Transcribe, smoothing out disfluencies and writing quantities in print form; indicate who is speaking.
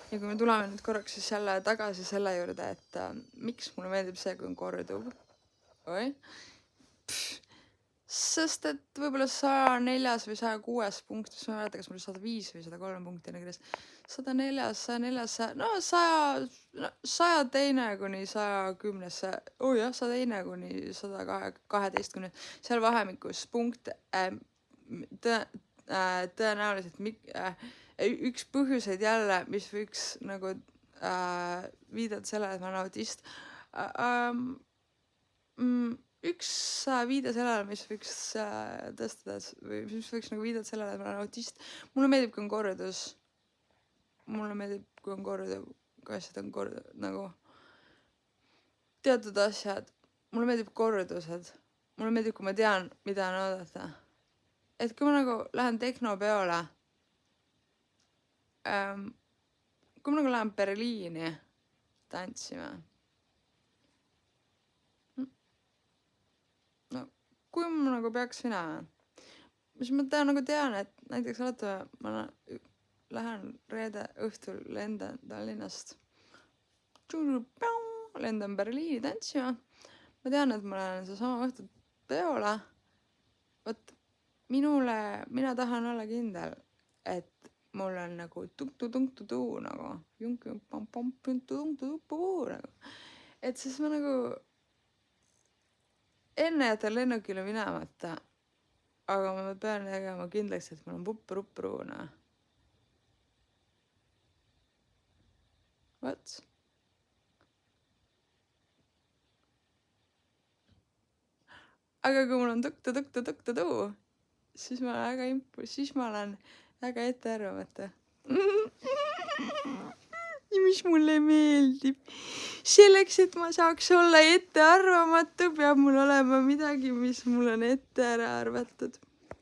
Speaker 1: Ja kui me tuleme nüüd korraks siis jälle tagasi selle juurde, et miks mulle meeldib see, kui on korduv. Sest et võib-olla 104 või 106 punktis, ma ei mäleta, kas mul 105 või 103 punkti kirjas. 104, 104, no 102 kuni 110, 102 kuni 112, seal vahemikus punkt tõenäoliselt üks põhjuseid jälle, mis võiks nagu viidata sellele, et ma olen autist. Üks viide sellele, mis võiks tõstada, või mis võiks nagu viidata sellele, et ma olen autist. Mulle meeldib, kui on kordus. Mulle meeldib, kui on korduv, kui asjad on korduv, nagu teatud asjad. Mulle meeldib kordused. Mulle meeldib, kui ma tean, mida on oodata. Et kui ma nagu lähen tehnopeole, kui ma nagu lähen Berliini tantsima, kui ma nagu peaks minema, siis ma tean, et näiteks ma lähen reede õhtul, lendan Tallinnast, lendan Berliini tantsima, ma tean, et ma lähen seesama õhtul peole, võt mina tahan olla kindel, et mul on nagu tunk-tu-tunk-tu-tuu nagu junk-junk-pam-pam-tunk-tu-tunk-tu-tuu nagu, et siis ma nagu enne jätan lennukile minemata, aga ma pean tegema kindlaks, et mul on pupp-rupp-ruuna. What? Aga kui mul on tuk-tu-tuk-tu-tuk-tu-tuu, siis ma olen väga ettearvamata. Mis mulle meeldib. Selleks, et ma saaks olla ettearvamatu, peab mul olema midagi, mis mul on ette ära arvatud.